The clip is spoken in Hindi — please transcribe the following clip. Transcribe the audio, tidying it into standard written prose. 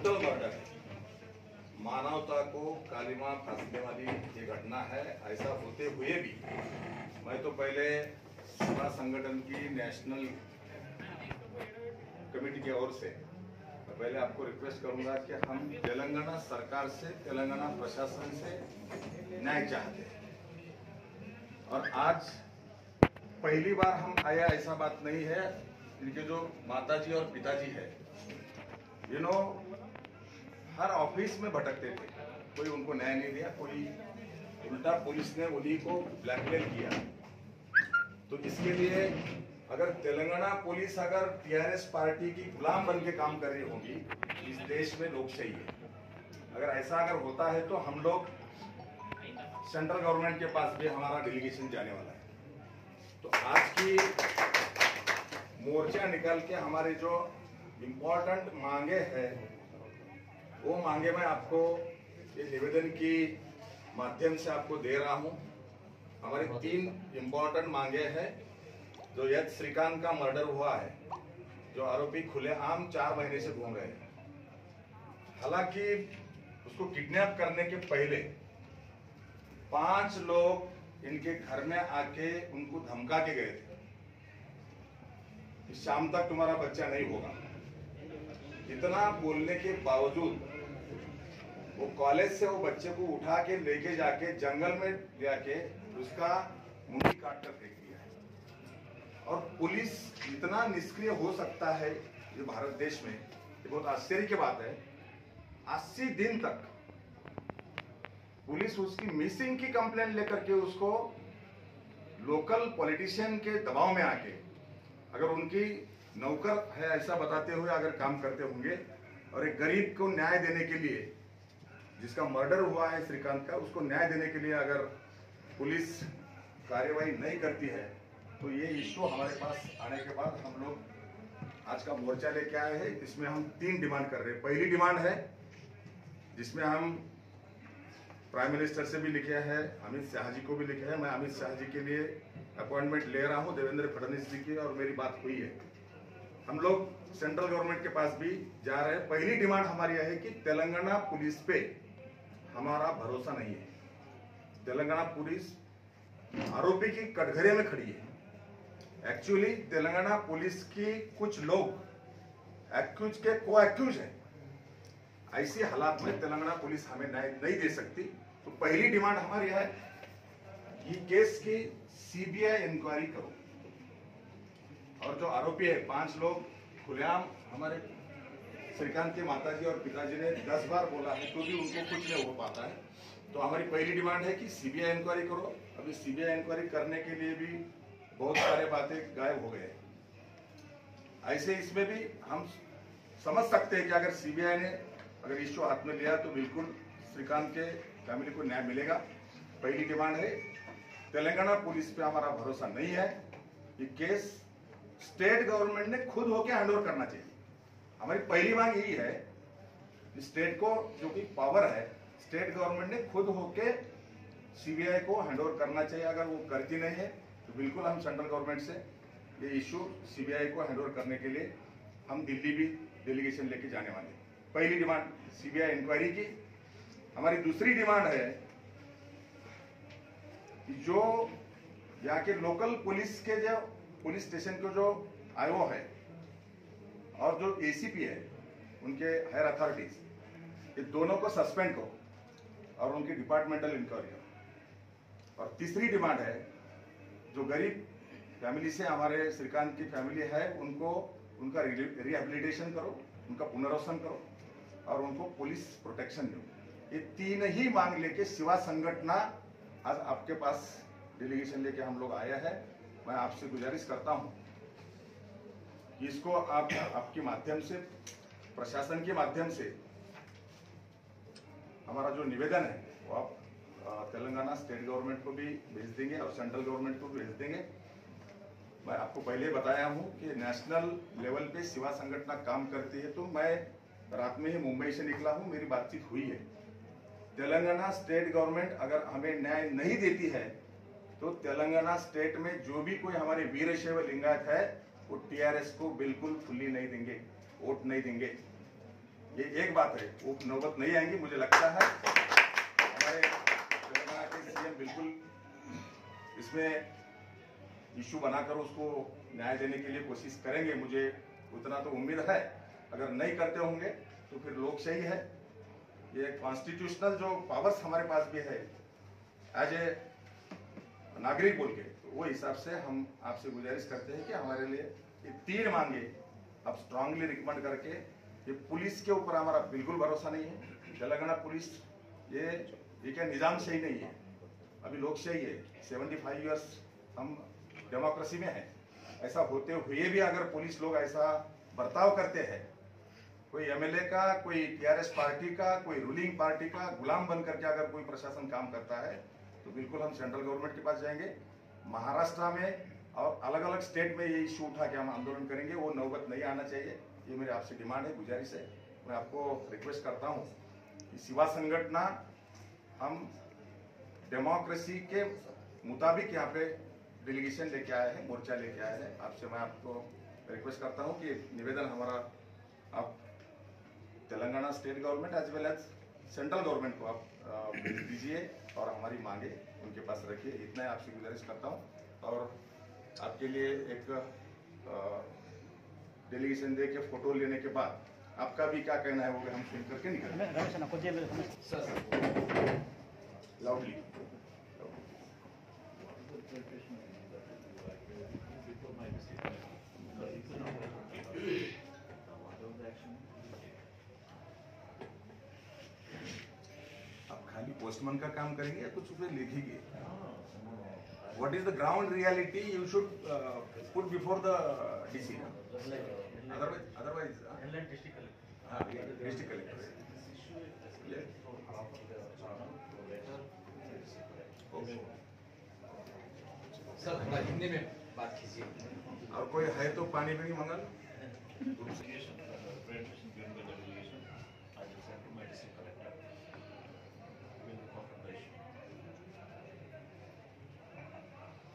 ब्रूटल मर्डर है, मानवता को कालिमा फांसने वाली ये घटना है। ऐसा होते हुए भी मैं तो पहले सेवा संगठन की नेशनल कमेटी की ओर से पहले आपको रिक्वेस्ट करूंगा कि हम तेलंगाना सरकार से, तेलंगाना प्रशासन से न्याय चाहते हैं। और आज पहली बार हम आया, ऐसा बात नहीं है। इनके जो माताजी और पिताजी है, हर ऑफिस में भटकते थे, कोई उनको न्याय नहीं दिया, कोई उल्टा पुलिस ने उन्हीं को ब्लैकमेल किया। तो इसके लिए अगर तेलंगाना पुलिस अगर टीआरएस पार्टी की गुलाम बन के काम कर रही होगी, इस देश में लोकशाही है। अगर ऐसा अगर होता है तो हम लोग सेंट्रल गवर्नमेंट के पास भी हमारा डेलीगेशन जाने वाला है। तो आज की मोर्चा निकाल के हमारे जो इम्पोर्टेंट मांगे हैं, वो मांगे मैं आपको ये निवेदन की माध्यम से आपको दे रहा हूं। हमारे 3 इम्पोर्टेंट मांगे हैं। जो यद श्रीकांत का मर्डर हुआ है, जो आरोपी खुलेआम 4 महीने से घूम रहे हैं, हालांकि उसको किडनैप करने के पहले 5 लोग इनके घर में आके उनको धमका के गए थे कि शाम तक तुम्हारा बच्चा नहीं होगा। इतना बोलने के बावजूद वो कॉलेज से वो बच्चे को उठा के लेके जाके जंगल में जाके उसका मुंडी काट कर फेंक दिया है। और पुलिस इतना निष्क्रिय हो सकता है ये भारत देश में, ये बहुत आश्चर्य की बात है। 80 दिन तक पुलिस उसकी मिसिंग की कंप्लेंट लेकर के उसको लोकल पॉलिटिशियन के दबाव में आके, अगर उनकी नौकर है ऐसा बताते हुए अगर काम करते होंगे, और एक गरीब को न्याय देने के लिए, जिसका मर्डर हुआ है श्रीकांत का, उसको न्याय देने के लिए अगर पुलिस कार्यवाही नहीं करती है, तो ये इश्यू हमारे पास आने के बाद हम लोग आज का मोर्चा लेके आए हैं। इसमें हम 3 डिमांड कर रहे हैं। पहली डिमांड है जिसमें हम प्राइम मिनिस्टर से भी लिखे हैं, अमित शाह जी को भी लिखे हैं। मैं अमित शाह जी के लिए अपॉइंटमेंट ले रहा हूं, देवेंद्र फडणवीस जी की, और मेरी बात हुई है। हम लोग सेंट्रल गवर्नमेंट के पास भी जा रहे हैं। पहली डिमांड हमारी है कि तेलंगाना पुलिस पे हमारा भरोसा नहीं है। तेलंगाना पुलिस आरोपी की कटघरे में खड़ी है। एक्चुअली तेलंगाना पुलिस की कुछ लोग एक्यूज के को एक्यूज है। ऐसी हालात में तेलंगाना पुलिस हमें न्याय नहीं दे सकती। तो पहली डिमांड हमारी है, ये केस की सीबीआई इंक्वायरी करो। और जो आरोपी है 5 लोग खुलेआम, हमारे श्रीकांत के माताजी और पिताजी ने 10 बार बोला है तो भी उनको कुछ नहीं हो पाता है। तो हमारी पहली डिमांड है कि सीबीआई इंक्वायरी करो। अभी सीबीआई इंक्वायरी करने के लिए भी बहुत सारे बातें गायब हो गए। ऐसे इसमें भी हम समझ सकते हैं कि अगर सीबीआई ने अगर इश्यू हाथ में लिया तो बिल्कुल श्रीकांत के फैमिली को न्याय मिलेगा। पहली डिमांड है, तेलंगाना पुलिस पे हमारा भरोसा नहीं है। ये केस स्टेट गवर्नमेंट ने खुद होके हैंडओवर करना चाहिए। हमारी पहली मांग यही है, स्टेट को जो कि पावर है, स्टेट गवर्नमेंट ने खुद होके सीबीआई को हैंडओवर करना चाहिए। अगर वो करती नहीं है तो बिल्कुल हम सेंट्रल गवर्नमेंट से ये इश्यू सीबीआई को हैंडओवर करने के लिए हम दिल्ली भी डेलीगेशन लेके जाने वाले हैं। पहली डिमांड सीबीआई इंक्वायरी की। हमारी दूसरी डिमांड है कि जो यहाँ के लोकल पुलिस के जो पुलिस स्टेशन के जो आईओ है और जो एसीपी है, उनके हायर अथॉरिटीज, ये दोनों को सस्पेंड करो और उनकी डिपार्टमेंटल इंक्वायरी करो। और तीसरी डिमांड है, जो गरीब फैमिली से हमारे श्रीकांत की फैमिली है, उनको उनका रिहेबिलिटेशन करो, उनका पुनर्वसन करो और उनको पुलिस प्रोटेक्शन दो। ये 3 ही मांग लेके सेवा संगठन आज आपके पास डेलीगेशन लेके हम लोग आए हैं। मैं आपसे गुजारिश करता हूं कि इसको आप आपके माध्यम से, प्रशासन के माध्यम से हमारा जो निवेदन है वो आप तेलंगाना स्टेट गवर्नमेंट को भी भेज देंगे और सेंट्रल गवर्नमेंट को भी भेज देंगे। मैं आपको पहले बताया हूं कि नेशनल लेवल पे सेवा संगठन काम करती है। तो मैं रात में ही मुंबई से निकला हूं, मेरी बातचीत हुई है। तेलंगाना स्टेट गवर्नमेंट अगर हमें न्याय नहीं देती है तो तेलंगाना स्टेट में जो भी कोई हमारे वीरशैव लिंगायत है वो टीआरएस को बिल्कुल फुल्ली नहीं देंगे, वोट नहीं देंगे। ये एक बात है, वो नौबत नहीं आएंगी। मुझे लगता है हमारे तेलंगाना के सीएम बिल्कुल इसमें इशू बनाकर उसको न्याय देने के लिए कोशिश करेंगे। मुझे उतना तो उम्मीद है। अगर नहीं करते होंगे तो फिर लोकशाही है, ये कॉन्स्टिट्यूशनल जो पावर्स हमारे पास भी है एज ए नागरिक बोल के, तो वो हिसाब से हम आपसे गुजारिश करते हैं कि हमारे लिए ये 3 मांगे आप स्ट्रांगली रिकमेंड करके। ये पुलिस के ऊपर हमारा बिल्कुल भरोसा नहीं है। तेलंगाना पुलिस ये क्या निजाम सही नहीं है, अभी लोकशाही है। 75 ईयर्स हम डेमोक्रेसी में है। ऐसा होते हुए भी अगर पुलिस लोग ऐसा बर्ताव करते हैं, कोई एमएलए का, कोई टीआरएस पार्टी का, कोई रूलिंग पार्टी का गुलाम बन करके अगर कोई प्रशासन काम करता है, तो बिल्कुल हम सेंट्रल गवर्नमेंट के पास जाएंगे। महाराष्ट्र में और अलग अलग स्टेट में ये इशू उठा के हम आंदोलन करेंगे। वो नौबत नहीं आना चाहिए, ये मेरे आपसे डिमांड है, गुजारिश है। मैं आपको रिक्वेस्ट करता हूँ कि सेवा संगठन हम डेमोक्रेसी के मुताबिक यहाँ पे डेलीगेशन लेके आए हैं, मोर्चा लेके आए हैं। आपसे मैं आपको रिक्वेस्ट करता हूँ कि निवेदन हमारा आप Telangana state government as well as central government को आप भेज दीजिए और हमारी मांगे उनके पास रखिए। इतना ही आपसे गुजारिश करता हूँ। और आपके लिए एक डेलीगेशन दे के फोटो लेने के बाद आपका भी क्या कहना है वो भी हम सुन करके निकलेंगे। लाउडली आप खाली पोस्टमैन का काम करेंगे या कुछ उसमें लिखेंगे? What is the ground reality you should put before the DC. Otherwise, district collector. Sir थोड़ा हिंदी में बात कीजिए। और कोई है तो पानी भी नहीं मंगा लो।